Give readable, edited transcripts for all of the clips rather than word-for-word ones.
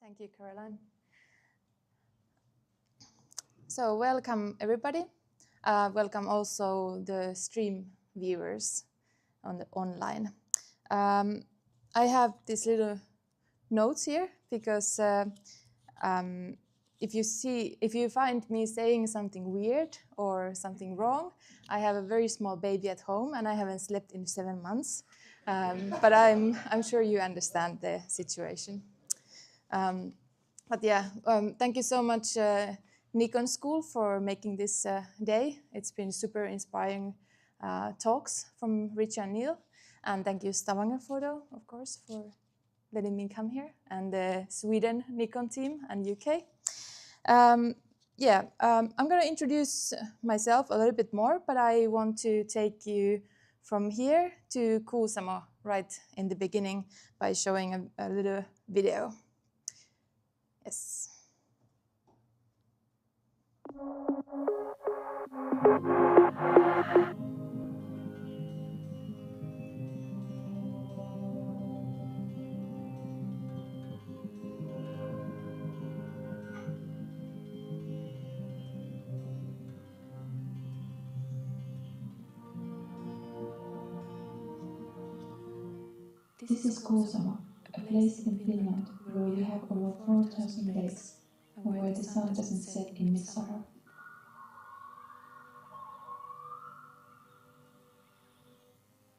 Thank you, Caroline. So welcome everybody. Welcome also the stream viewers on the online. I have these little notes here because if you find me saying something weird or something wrong, I have a very small baby at home and I haven't slept in 7 months. But I'm sure you understand the situation. Thank you so much, Nikon School, for making this day. It's been super inspiring talks from Richie and Neil. And thank you, Stavanger Photo, of course, for letting me come here, and the Sweden Nikon team and UK. I'm going to introduce myself a little bit more, but I want to take you from here to Kuusamo right in the beginning by showing a little video. Yes. This is Kuusamo, a place in Finland where we have over 4,000 lakes and where the sun doesn't set in midsummer.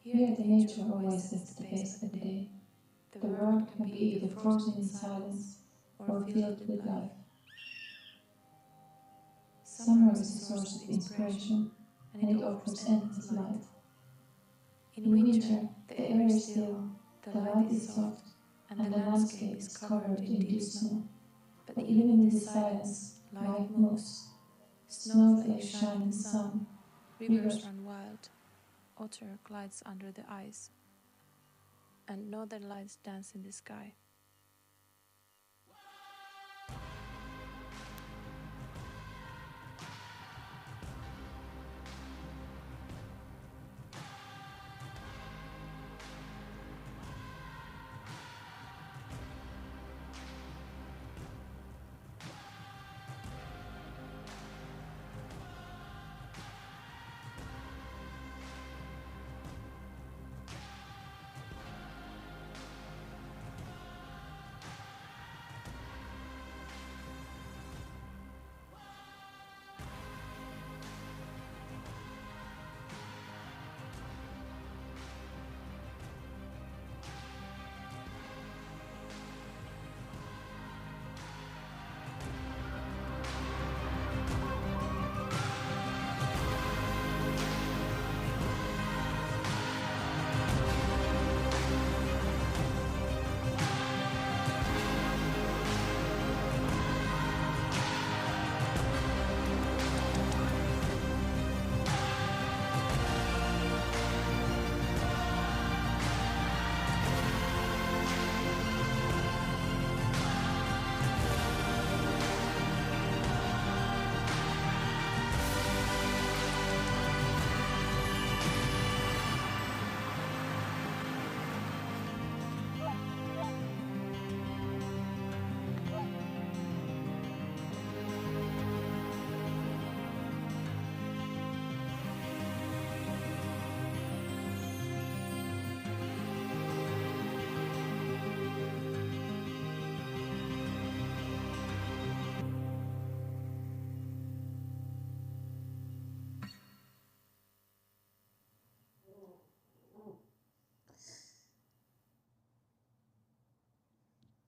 Here the nature always sets the pace of the day. The world can be either frozen in silence or filled with life. Summer is a source of inspiration and it offers endless light. In winter, the air is still, the light is soft, and the landscape is covered in deep snow. But even in this silence, life moves. Snowflakes shine in the sun, Rivers run wild, otter glides under the ice, and northern lights dance in the sky.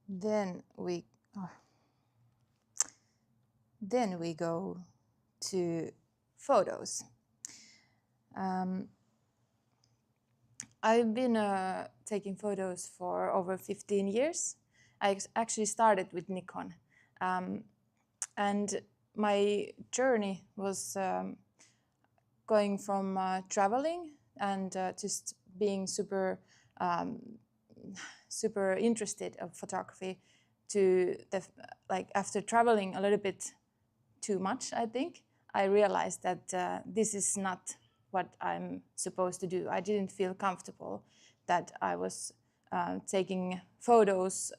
Then we go to photos. I've been taking photos for over 15 years. I actually started with Nikon. And my journey was going from traveling and just being super interested of photography to after traveling a little bit too much, I think, I realized that this is not what I'm supposed to do. I didn't feel comfortable that I was taking photos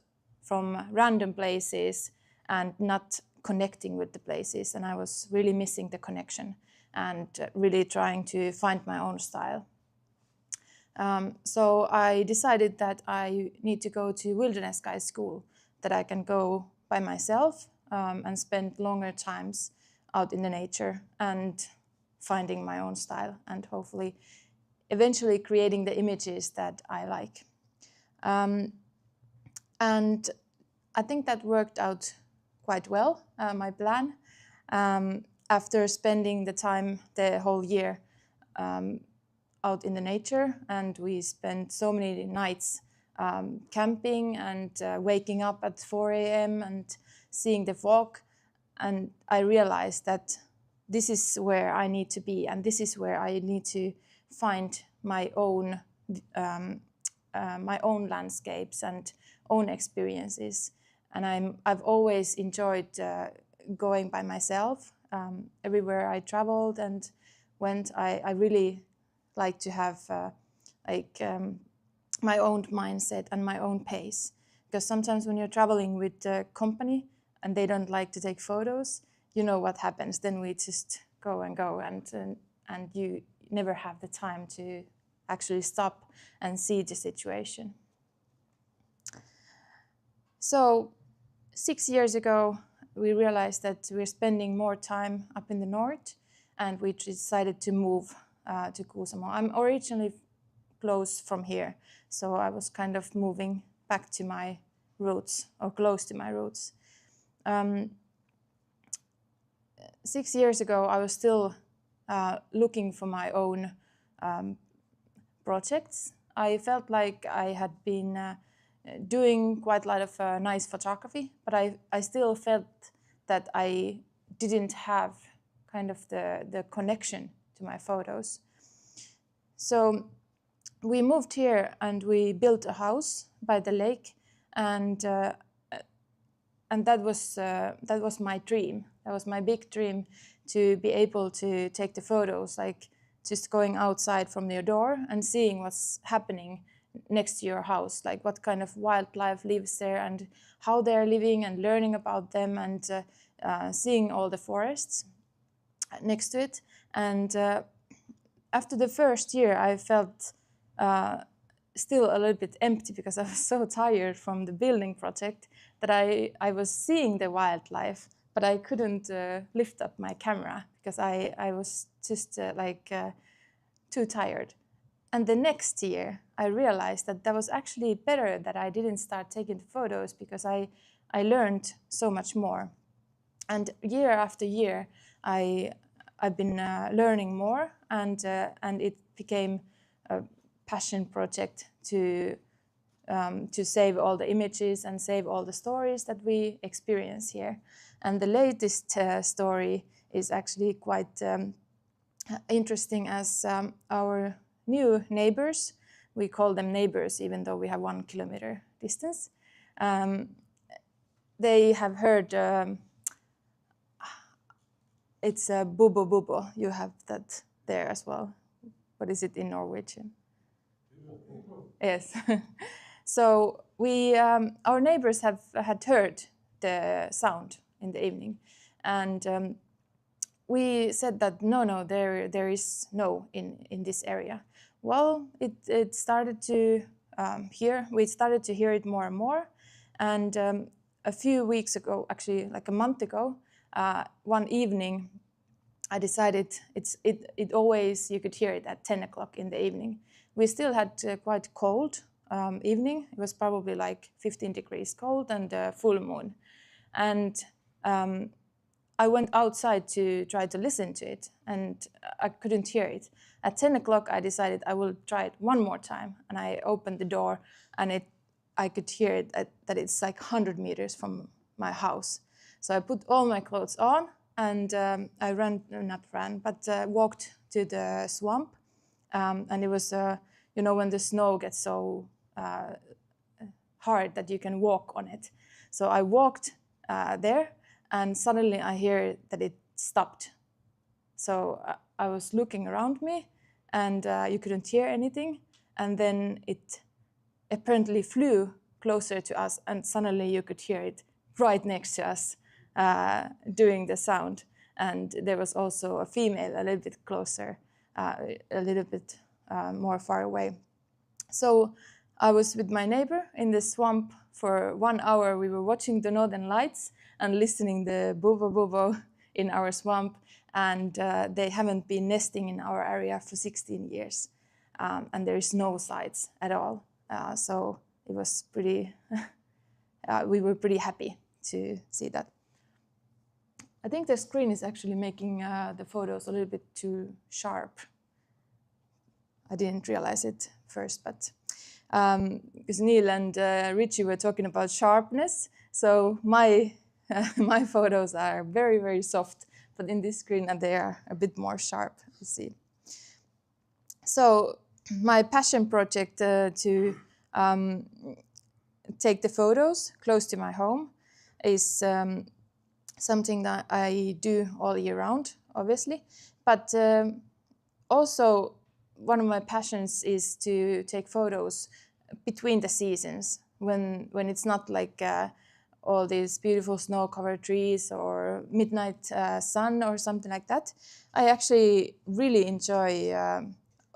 from random places and not connecting with the places. And I was really missing the connection and really trying to find my own style. So I decided that I need to go to wilderness guide school, that I can go by myself and spend longer times out in the nature and finding my own style and hopefully eventually creating the images that I like. And I think that worked out quite well, my plan. After spending the time the whole year out in the nature, and we spent so many nights camping and waking up at 4 a.m. and seeing the fog, and I realized that this is where I need to be, and this is where I need to find my own landscapes and own experiences. And I've always enjoyed going by myself. Everywhere I traveled and went, I really like to have my own mindset and my own pace. Because sometimes when you're traveling with a company and they don't like to take photos, you know what happens. Then we just go and go, and you never have the time to actually stop and see the situation. So 6 years ago, we realized that we're spending more time up in the north, and we decided to move to Kuusamo. I'm originally close from here, so I was kind of moving back to my roots, or close to my roots. 6 years ago, I was still looking for my own projects. I felt like I had been doing quite a lot of nice photography, but I still felt that I didn't have kind of the connection to my photos. So we moved here and we built a house by the lake, and that was my dream. That was my big dream, to be able to take the photos, like just going outside from your door and seeing what's happening next to your house, like what kind of wildlife lives there and how they're living, and learning about them, and seeing all the forests next to it. And after the first year, I felt still a little bit empty, because I was so tired from the building project that I was seeing the wildlife, but I couldn't lift up my camera because I was just too tired. And the next year, I realized that was actually better that I didn't start taking the photos, because I learned so much more. And year after year, I've been learning more, and it became a passion project to save all the images and save all the stories that we experience here. And the latest story is actually quite interesting, as our new neighbors, we call them neighbors even though we have 1 kilometer distance, they have heard it's a bubo bubo. You have that there as well. What is it in Norwegian? Yes. So our neighbors had heard the sound in the evening, and we said that no, there is no in this area. Well, it started to we started to hear it more and more, and a few weeks ago, actually like a month ago, one evening, I decided it always, you could hear it at 10 o'clock in the evening. We still had quite cold evening. It was probably like 15 degrees cold and full moon. And I went outside to try to listen to it, and I couldn't hear it. At 10 o'clock, I decided I will try it one more time, and I opened the door, and I could hear it that it's like 100 meters from my house. So I put all my clothes on, and I walked to the swamp, and it was, when the snow gets so hard that you can walk on it. So I walked there, and suddenly I hear that it stopped. So I was looking around me, and you couldn't hear anything, and then it apparently flew closer to us, and suddenly you could hear it right next to us doing the sound. And there was also a female a little bit closer, a little bit more far away. So I was with my neighbor in the swamp for 1 hour. We were watching the northern lights and listening the buvo buvo in our swamp. And they haven't been nesting in our area for 16 years. And there is no sights at all. So it was pretty, we were pretty happy to see that. I think the screen is actually making the photos a little bit too sharp. I didn't realize it first, but because Neil and Richie were talking about sharpness, so my my photos are very, very soft, but in this screen they are a bit more sharp, you see. So my passion project to take the photos close to my home is something that I do all year round, obviously, but also one of my passions is to take photos between the seasons when it's not like all these beautiful snow-covered trees or midnight sun or something like that. I actually really enjoy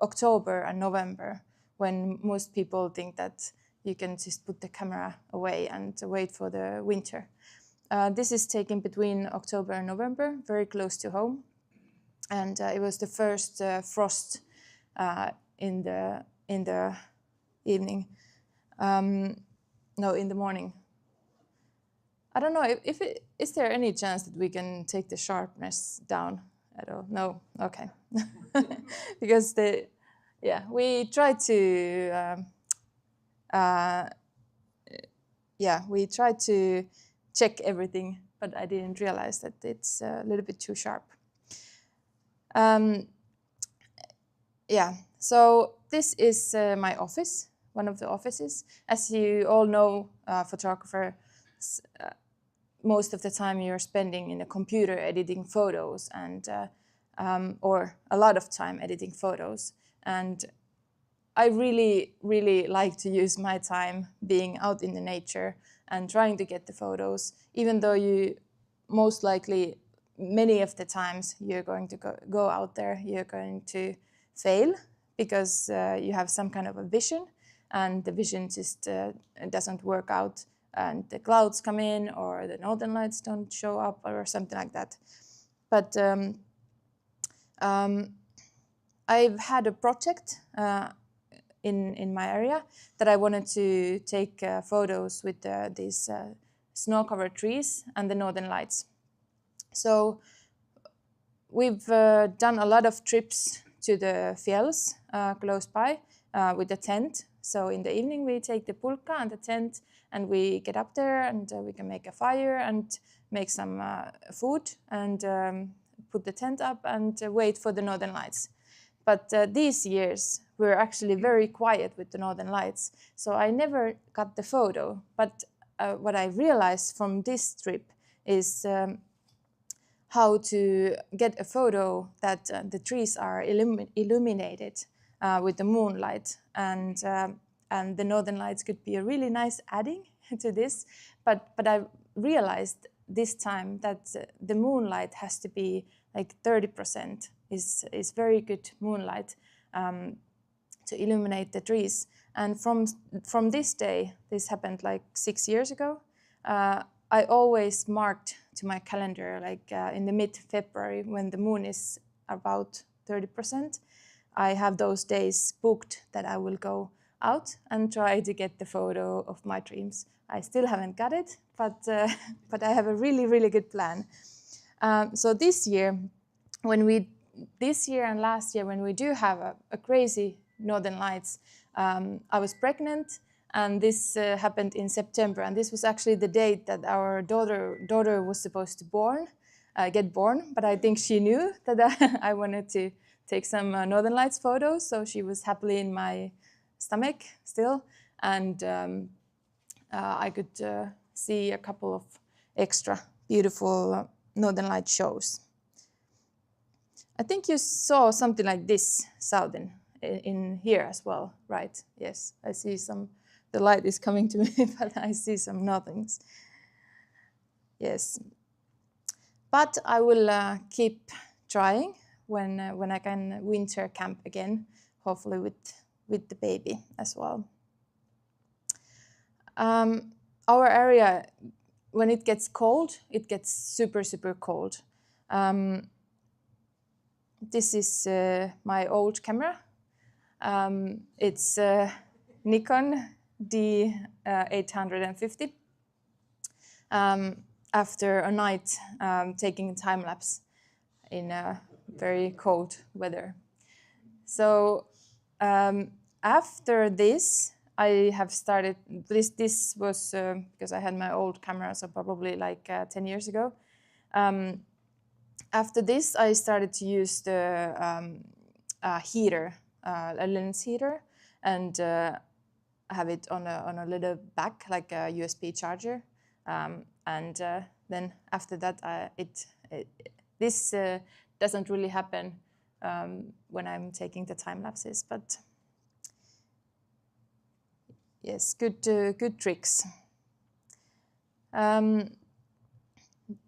October and November, when most people think that you can just put the camera away and wait for the winter. This is taken between October and November, very close to home. And it was the first frost in the evening. No, in the morning. I don't know, is there any chance that we can take the sharpness down at all? No, okay. Because we tried to, we tried to check everything, but I didn't realize that it's a little bit too sharp. So this is my office, one of the offices. As you all know, photographer, most of the time you're spending in a computer editing photos and or a lot of time editing photos. And I really, really like to use my time being out in the nature and trying to get the photos, even though you most likely, many of the times you're going to go out there, you're going to fail because you have some kind of a vision and the vision just doesn't work out and the clouds come in or the northern lights don't show up or something like that. But I've had a project in my area that I wanted to take photos with these snow-covered trees and the northern lights. So we've done a lot of trips to the fjells close by with the tent. So in the evening we take the pulka and the tent and we get up there and we can make a fire and make some food and put the tent up and wait for the northern lights. But these years we're actually very quiet with the northern lights, so I never got the photo. But what I realized from this trip is how to get a photo that the trees are illuminated with the moonlight, and the northern lights could be a really nice adding to this. But I realized this time that the moonlight has to be like 30% is very good moonlight to illuminate the trees. And from this day, this happened like 6 years ago, I always marked to my calendar like in the mid-February when the moon is about 30%. I have those days booked that I will go out and try to get the photo of my dreams. I still haven't got it, but I have a really, really good plan. So this year and last year, when we do have a crazy northern lights, I was pregnant, and this happened in September, and this was actually the date that our daughter was supposed to get born. But I think she knew that I wanted to take some northern lights photos, so she was happily in my stomach still, and I could see a couple of extra beautiful northern light shows. I think you saw something like this, Southern, in here as well, right? Yes, I see some the light is coming to me, but I see some nothings. Yes. But I will keep trying when I can winter camp again, hopefully with the baby as well. Our area, when it gets cold, it gets super, super cold. This is my old camera. It's Nikon D850. After a night taking a time lapse in very cold weather. So after this, I have started, this was because I had my old camera, so probably like 10 years ago. After this, I started to use the heater, a lens heater, and have it on a little back, like a USB charger. And then after that, this doesn't really happen when I'm taking the time lapses, but yes, good tricks.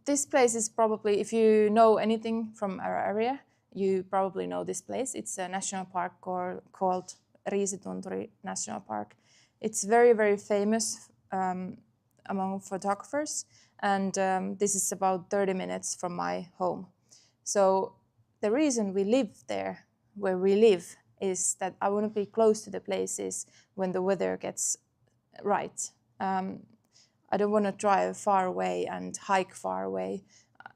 This place is probably, if you know anything from our area, you probably know this place. It's a national park called Reise National Park. It's very, very famous among photographers, and this is about 30 minutes from my home. So the reason we live there, where we live, is that I want to be close to the places when the weather gets right. I don't want to drive far away and hike far away.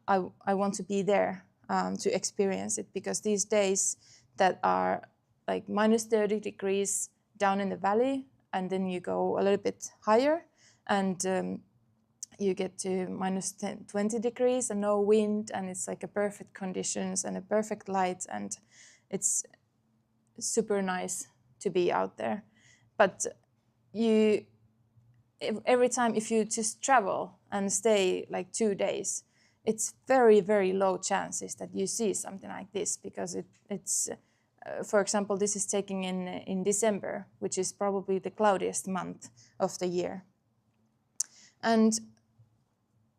I want to be there to experience it, because these days that are like minus 30 degrees down in the valley, and then you go a little bit higher, and you get to minus 20 degrees and no wind, and it's like a perfect conditions and a perfect light, and it's super nice to be out there. But every time if you just travel and stay like 2 days, it's very, very low chances that you see something like this, because it's for example, this is taken in December, which is probably the cloudiest month of the year. And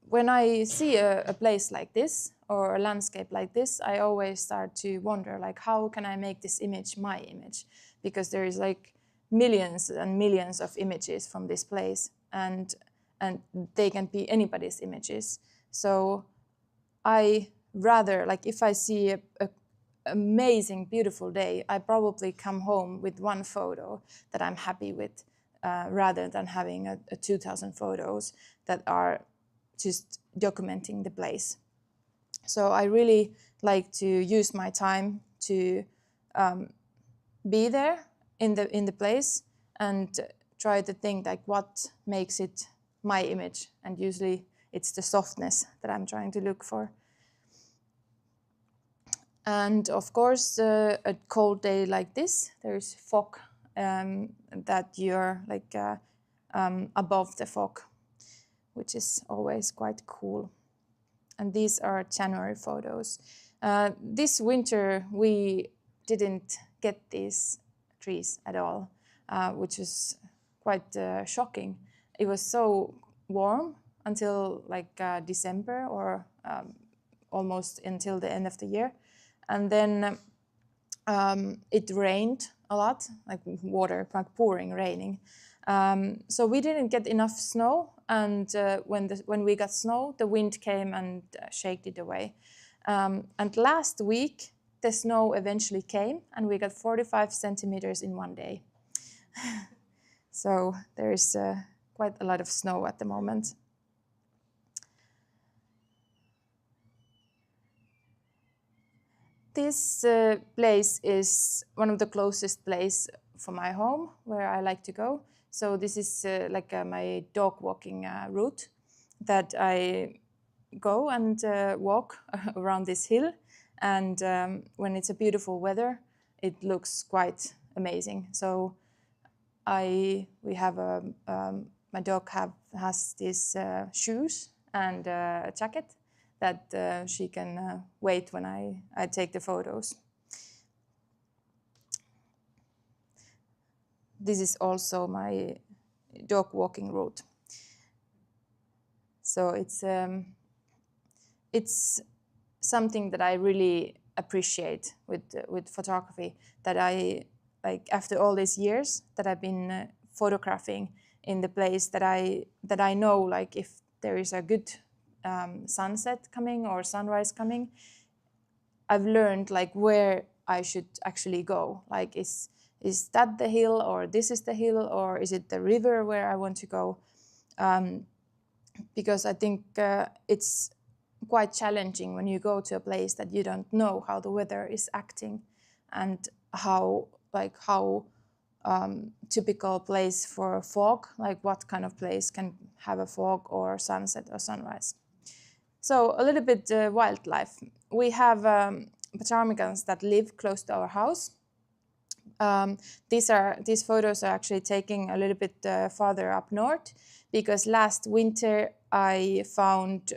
when I see a place like this or a landscape like this, I always start to wonder, like, how can I make this image my image? Because there is like millions and millions of images from this place, and they can be anybody's images. So I rather, like, if I see a amazing, beautiful day, I probably come home with one photo that I'm happy with, rather than having a 2,000 photos that are just documenting the place. So I really like to use my time to be there in the place and try to think like what makes it my image, and usually it's the softness that I'm trying to look for. And of course, a cold day like this, there's fog that you're like above the fog, which is always quite cool. And these are January photos. This winter, we didn't get these trees at all, which is quite shocking. It was so warm until like December, or almost until the end of the year. And then it rained a lot, like water, like pouring raining. So we didn't get enough snow, and when we got snow, the wind came and shook it away. And last week, the snow eventually came, and we got 45 centimeters in one day. So there is quite a lot of snow at the moment. This place is one of the closest place for my home, where I like to go. So this is like my dog walking route that I go and walk around this hill. And when it's a beautiful weather, it looks quite amazing. So we have my dog has these shoes and a jacket that she can wait when I take the photos. This is also my dog walking route. So it's something that I really appreciate with photography, that I, like, after all these years that I've been photographing in the place that I know, like, if there is a good sunset coming or sunrise coming, I've learned like where I should actually go. Like, is that the hill, or this is the hill, or is it the river where I want to go? Because I think it's quite challenging when you go to a place that you don't know how the weather is acting, and how typical place for fog, like what kind of place can have a fog or sunset or sunrise. So a little bit wildlife. We have ptarmigans that live close to our house. These photos are actually taken a little bit farther up north, because last winter I found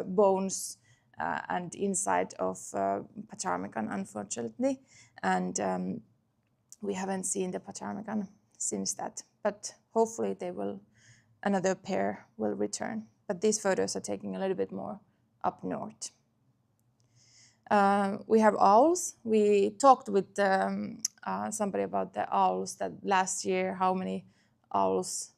bones and inside of ptarmigan, unfortunately, and we haven't seen the ptarmigan since that. But hopefully another pair will return. But these photos are taken a little bit more up north. We have owls. We talked with somebody about the owls, that last year how many owls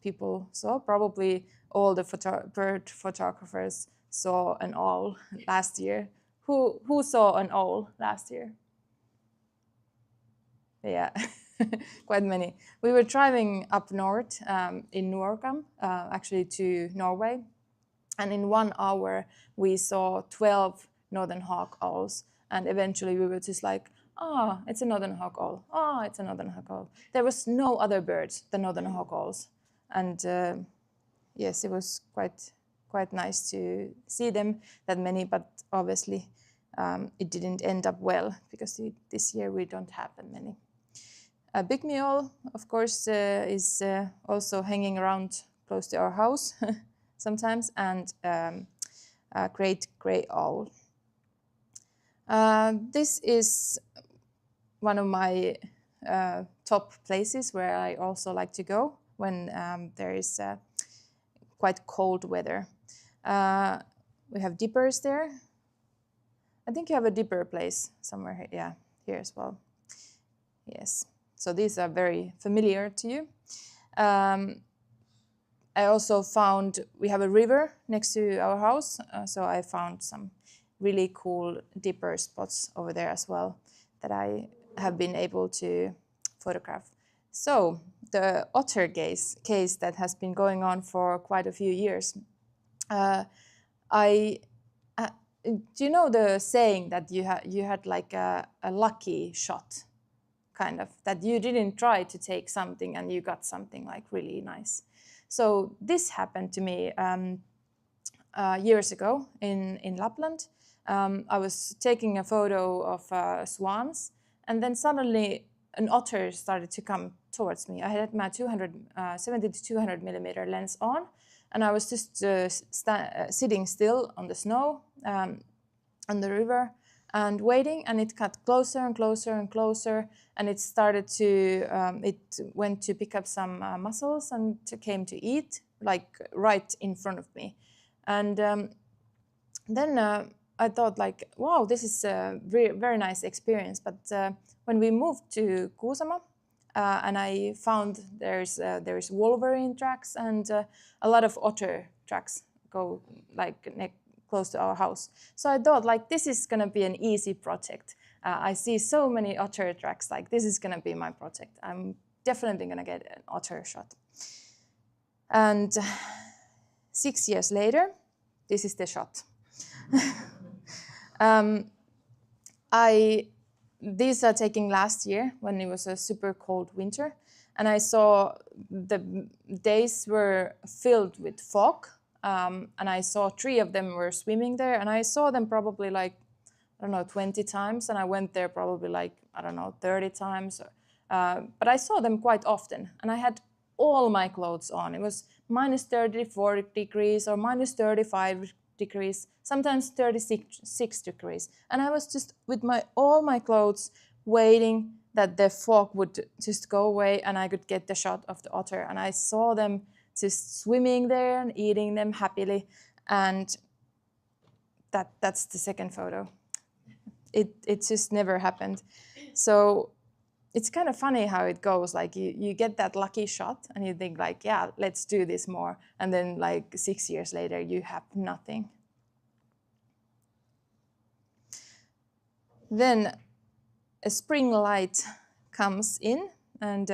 people saw. Probably all the bird photographers saw an owl last year. Who saw an owl last year? Yeah, quite many. We were driving up north in Norcam, actually to Norway, and in 1 hour we saw 12 northern hawk owls, and eventually we were just like, it's a northern hawk owl. It's a northern hawk owl. There was no other birds than northern hawk owls, and yes, it was quite nice to see them, that many, but obviously it didn't end up well, because this year we don't have that many. A pygmy owl, of course, is also hanging around close to our house sometimes, and a great grey owl. This is one of my top places where I also like to go when there is quite cold weather. We have dippers there. I think you have a dipper place somewhere here. Yeah, here as well. Yes. So these are very familiar to you. I also found, we have a river next to our house, so I found some really cool dipper spots over there as well that I have been able to photograph. So the otter case that has been going on for quite a few years. Do you know the saying that you had like a lucky shot? Kind of, that you didn't try to take something and you got something like really nice. So this happened to me years ago in Lapland. I was taking a photo of swans, and then suddenly an otter started to come towards me. I had my 70 to 200 millimeter lens on, and I was just sitting still on the snow on the river, and waiting, and it got closer and closer and closer, and it started to, it went to pick up some mussels and came to eat, like right in front of me. And then I thought like, wow, this is a very nice experience. But when we moved to Kuusamo, and I found there's wolverine tracks and a lot of otter tracks go like close to our house. So I thought like, this is gonna be an easy project. I see so many otter tracks, like this is gonna be my project. I'm definitely gonna get an otter shot. And 6 years later, this is the shot. These are taken last year when it was a super cold winter, and I saw the days were filled with fog. And I saw 3 of them were swimming there, and I saw them probably like, I don't know, 20 times, and I went there probably like, I don't know, 30 times. But I saw them quite often, and I had all my clothes on. It was minus 34 degrees or minus 35 degrees, sometimes 36 degrees. And I was just with all my clothes waiting that the fog would just go away and I could get the shot of the otter. And I saw them just swimming there and eating them happily. And that's the second photo. It just never happened. So it's kind of funny how it goes. Like you get that lucky shot and you think like, yeah, let's do this more. And then like 6 years later, you have nothing. Then a spring light comes in and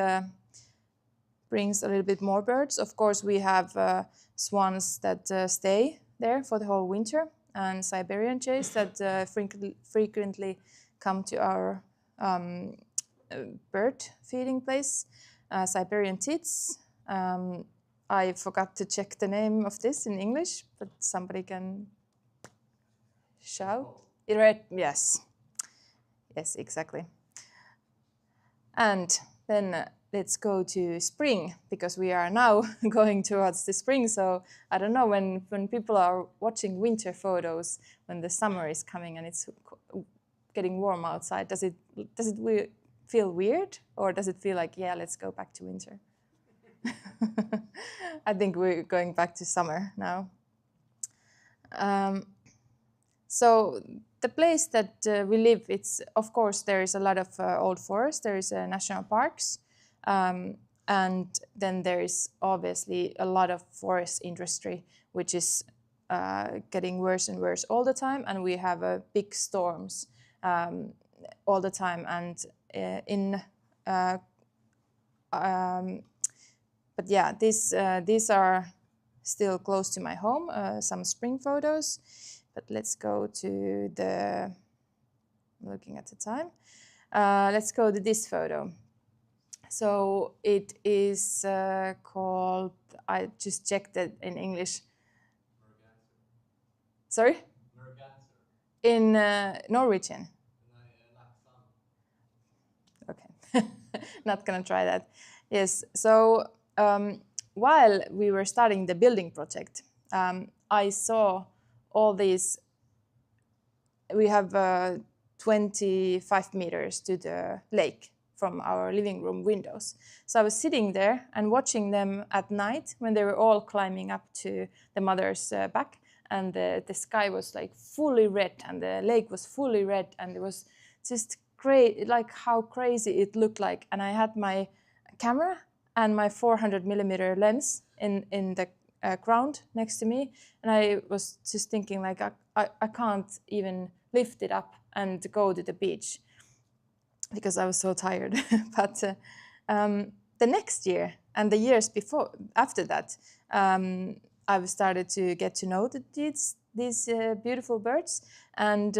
brings a little bit more birds. Of course, we have swans that stay there for the whole winter, and Siberian jays that frequently come to our bird feeding place. Siberian tits. I forgot to check the name of this in English, but somebody can shout. Yes. Yes, exactly. And then let's go to spring, because we are now going towards the spring. So I don't know, when people are watching winter photos, when the summer is coming and it's getting warm outside, does it feel weird, or does it feel like, yeah, let's go back to winter? I think we're going back to summer now. So the place that we live, it's, of course, there is a lot of old forest, there is national parks, and then there is obviously a lot of forest industry, which is getting worse and worse all the time, and we have big storms all the time. And but yeah, these are still close to my home, some spring photos. But let's go to the, looking at the time, let's go to this photo. So it is called, I just checked it in English. Sorry? In Norwegian. Okay, not gonna try that. Yes, so while we were starting the building project, I saw all these. We have 25 meters to the lake from our living room windows. So I was sitting there and watching them at night when they were all climbing up to the mother's back, and the sky was like fully red and the lake was fully red, and it was just great, like how crazy it looked like. And I had my camera and my 400mm lens in the ground next to me, and I was just thinking like I can't even lift it up and go to the beach because I was so tired. But the next year and the years after that, I've started to get to know these beautiful birds, and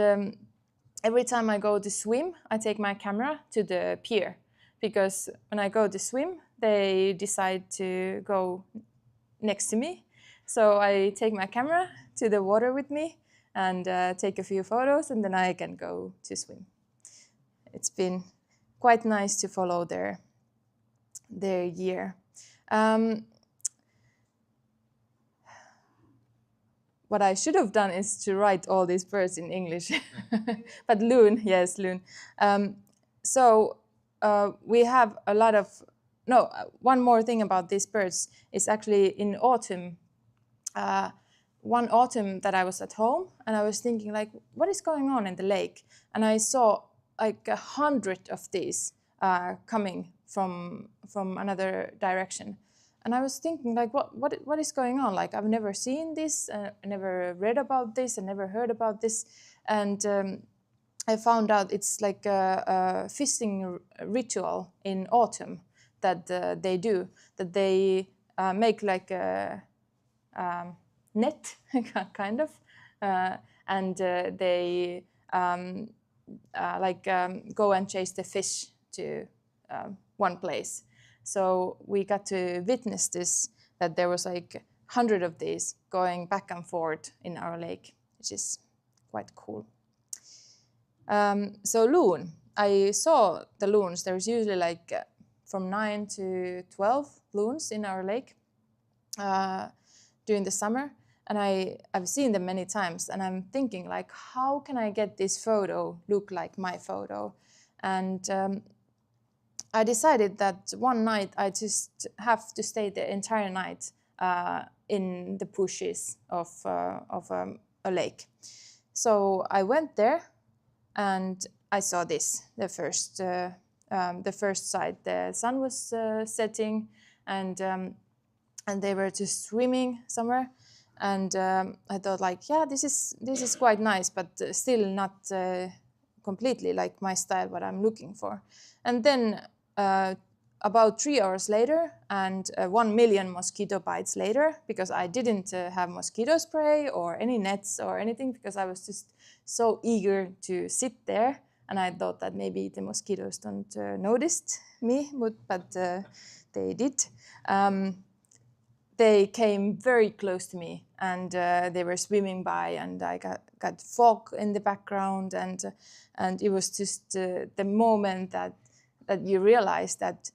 every time I go to swim, I take my camera to the pier, because when I go to swim, they decide to go next to me. So I take my camera to the water with me and take a few photos, and then I can go to swim. It's been quite nice to follow their year. What I should have done is to write all these birds in English. But loon, yes, loon. So we have a lot of, one more thing about these birds is actually in autumn. One autumn that I was at home and I was thinking like, what is going on in the lake? And I saw like 100 of these coming from another direction. And I was thinking like, what is going on? Like, I've never seen this, I never read about this, I never heard about this. And I found out it's like a fishing ritual in autumn that they do, that they make like a net, kind of, and they go and chase the fish to one place. So we got to witness this, that there was like 100 of these going back and forth in our lake, which is quite cool. So loon, I saw the loons. There's usually like from 9 to 12 loons in our lake during the summer. And I've seen them many times, and I'm thinking like, how can I get this photo look like my photo? And I decided that one night I just have to stay the entire night in the bushes of a lake. So I went there and I saw this, the first sight. The sun was setting, and they were just swimming somewhere. And I thought, like, yeah, this is quite nice, but still not completely like my style, what I'm looking for. And then about 3 hours later, and 1 million mosquito bites later, because I didn't have mosquito spray or any nets or anything, because I was just so eager to sit there. And I thought that maybe the mosquitoes don't noticed me, but they did. They came very close to me, and they were swimming by, and I got fog in the background, and it was just the moment that you realize that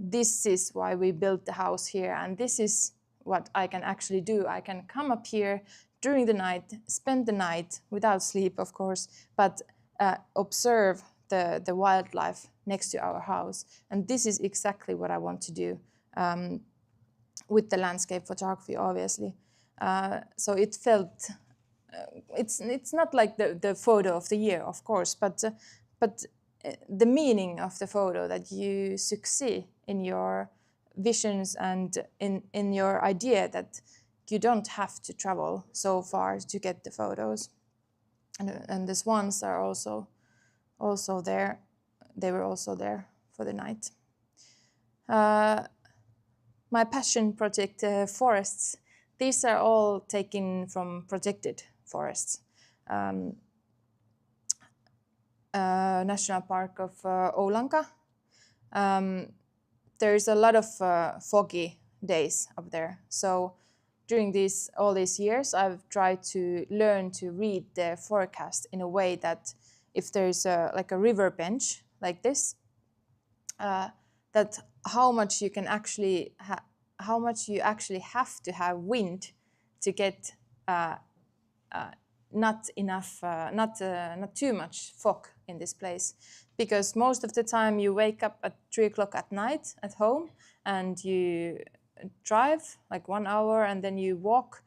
this is why we built the house here, and this is what I can actually do. I can come up here during the night, spend the night without sleep, of course, but observe the wildlife next to our house. And this is exactly what I want to do with the landscape photography, obviously. So it felt, it's not like the photo of the year, of course, but the meaning of the photo, that you succeed in your visions and in your idea that you don't have to travel so far to get the photos. And the swans are also there. They were also there for the night. My passion project, forests, these are all taken from protected forests. National Park of Oulanka. There's a lot of foggy days up there. So during all these years, I've tried to learn to read the forecast in a way that if there's like a river bench like this, that how much you actually have to have wind to get not too much fog in this place, because most of the time you wake up at 3 o'clock at night at home, and you drive like 1 hour, and then you walk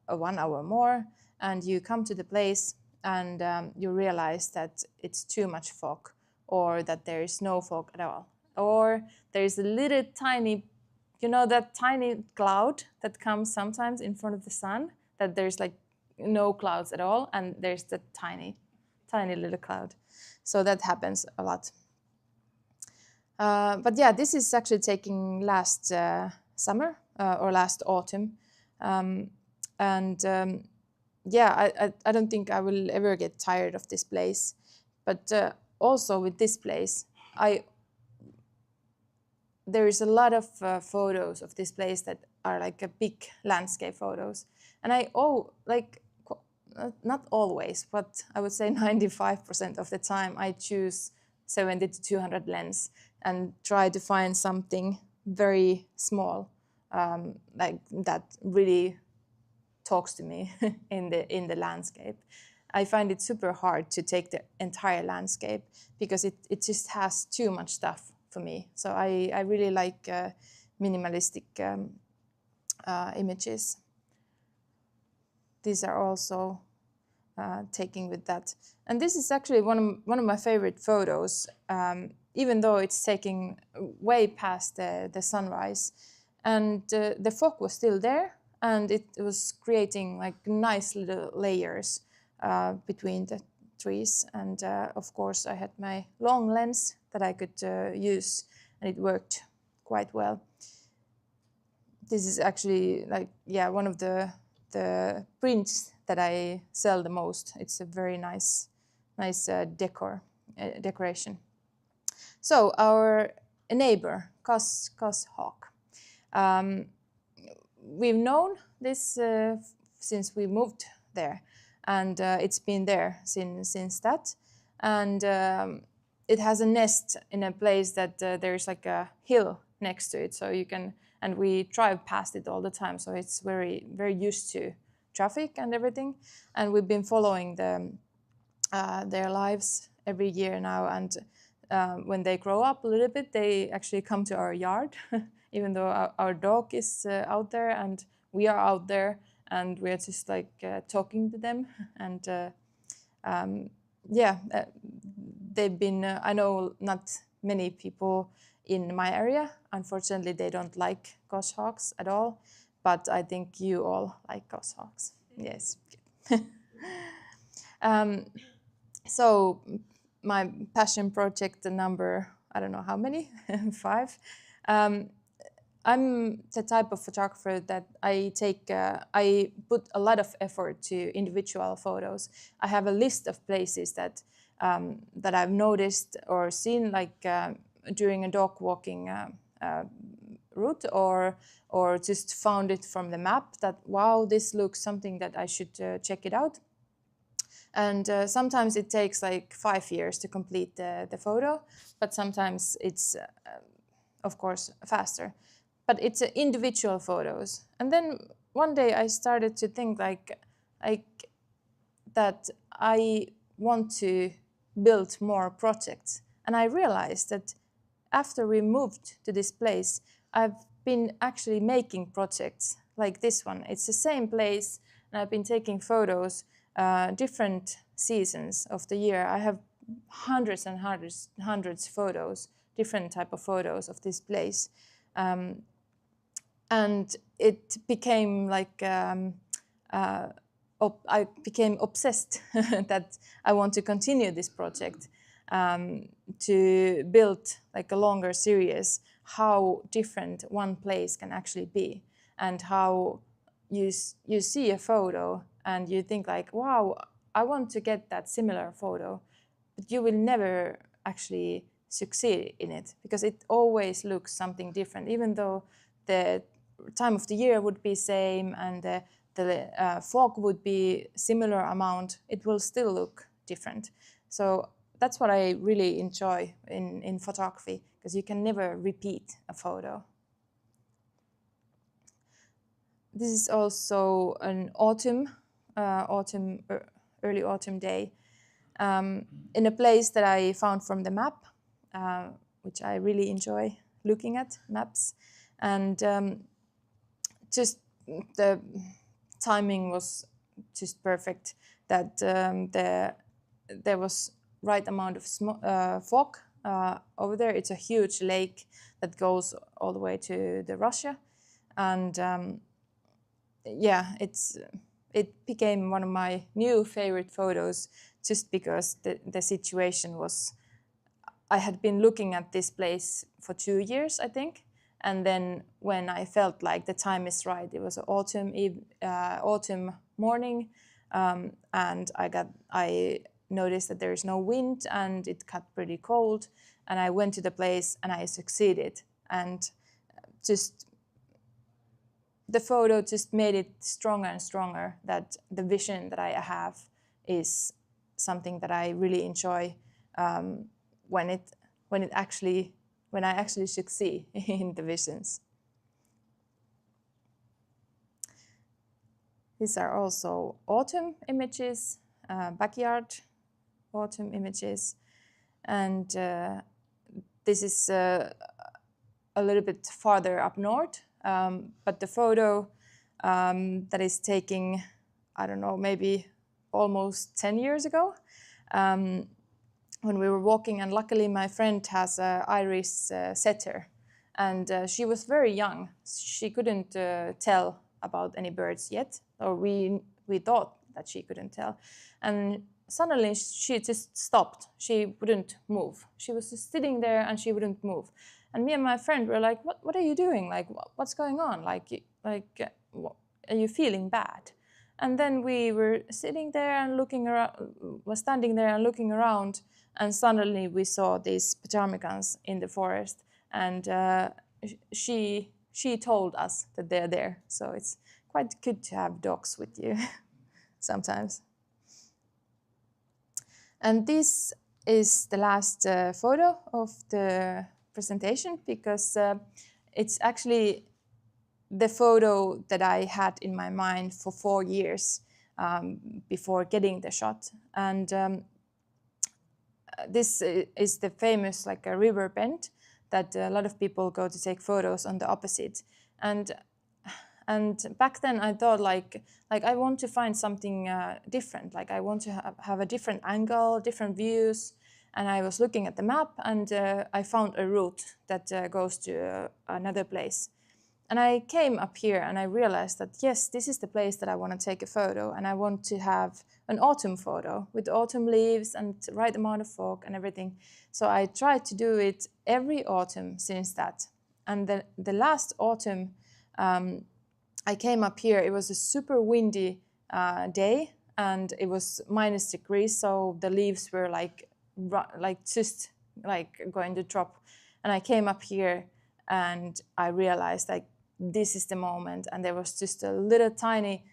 1 hour more, and you come to the place, and you realize that it's too much fog, or that there is no fog at all, or there is a little tiny, that tiny cloud that comes sometimes in front of the sun, that there's like no clouds at all, and there's the tiny little cloud. So that happens a lot. But yeah, this is actually taking last summer or last autumn. Yeah, I don't think I will ever get tired of this place. But also with this place, there is a lot of photos of this place that are like a big landscape photos. And not always, but I would say 95% of the time I choose 70 to 200 lens and try to find something very small, like that really talks to me in the landscape. I find it super hard to take the entire landscape because it just has too much stuff for me. So I really like minimalistic images. These are also taking with that. And this is actually one of my favorite photos, even though it's taking way past the sunrise. And the fog was still there, and it was creating like nice little layers between the trees. And of course I had my long lens that I could use, and it worked quite well. This is actually one of the prints that I sell the most. It's a very nice decoration. So our neighbor, goshawk. We've known this since we moved there, and it's been there since that. And it has a nest in a place that there's like a hill next to it, so you can. And we drive past it all the time, so it's very, very used to traffic and everything. And we've been following their lives every year now. And when they grow up a little bit, they actually come to our yard, even though our dog is out there and we are out there, and we're just like talking to them. And they've been, I know not many people in my area. Unfortunately, they don't like goshawks at all, but I think you all like goshawks. Yes. So my passion project number, I don't know how many, 5. I'm the type of photographer that I put a lot of effort to individual photos. I have a list of places that I've noticed or seen, like during a dog walking route, or just found it from the map that, wow, this looks something that I should check it out. And sometimes it takes like 5 years to complete the photo, but sometimes it's, of course, faster. But it's individual photos. And then one day I started to think like that I want to build more projects. And I realized that after we moved to this place, I've been actually making projects like this one. It's the same place, and I've been taking photos different seasons of the year. I have hundreds and hundreds photos, different type of photos of this place. And it became like, I became obsessed that I want to continue this project, to build like a longer series, how different one place can actually be, and how you see a photo and you think like, wow, I want to get that similar photo, but you will never actually succeed in it because it always looks something different, even though the time of the year would be same and the fog would be similar amount, it will still look different. So that's what I really enjoy in photography, because you can never repeat a photo. This is also an early autumn day in a place that I found from the map, which I really enjoy looking at maps. And just the timing was just perfect, that there was right amount of fog over there. It's a huge lake that goes all the way to the Russia, and it became one of my new favorite photos, just because the situation was, I had been looking at this place for 2 years, I think. And then when I felt like the time is right, it was an autumn morning, and I noticed that there is no wind and it got pretty cold. And I went to the place and I succeeded. And just the photo just made it stronger and stronger that the vision that I have is something that I really enjoy when I actually succeed in the visions. These are also autumn images, backyard autumn images, and this is a little bit farther up north, but the photo that is taking, I don't know, maybe almost 10 years ago, when we were walking, and luckily my friend has an Irish setter, and she was very young. She couldn't tell about any birds yet, or we thought that she couldn't tell. And suddenly she just stopped. She wouldn't move. She was just sitting there and she wouldn't move. And me and my friend were like, what are you doing? Like, what's going on? Like, are you feeling bad? And then we were sitting there and looking around, was standing there and looking around, and suddenly we saw these ptarmigans in the forest, and she told us that they're there. So it's quite good to have dogs with you sometimes. And this is the last photo of the presentation, because it's actually the photo that I had in my mind for 4 years before getting the shot. And this is the famous like a river bend that a lot of people go to take photos on the opposite. And back then I thought like I want to find something different. Like I want to have a different angle, different views. And I was looking at the map, and I found a route that goes to another place. And I came up here and I realized that, yes, this is the place that I want to take a photo, and I want to have an autumn photo with autumn leaves and right amount of fog and everything. So I tried to do it every autumn since that. And the last autumn, I came up here. It was a super windy day, and it was -degrees, so the leaves were just going to drop. And I came up here and I realized like this is the moment, and there was just a little tiny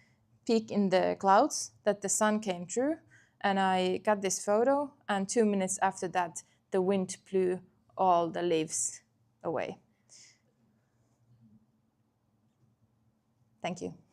peak in the clouds that the sun came through, and I got this photo, and 2 minutes after that the wind blew all the leaves away. Thank you.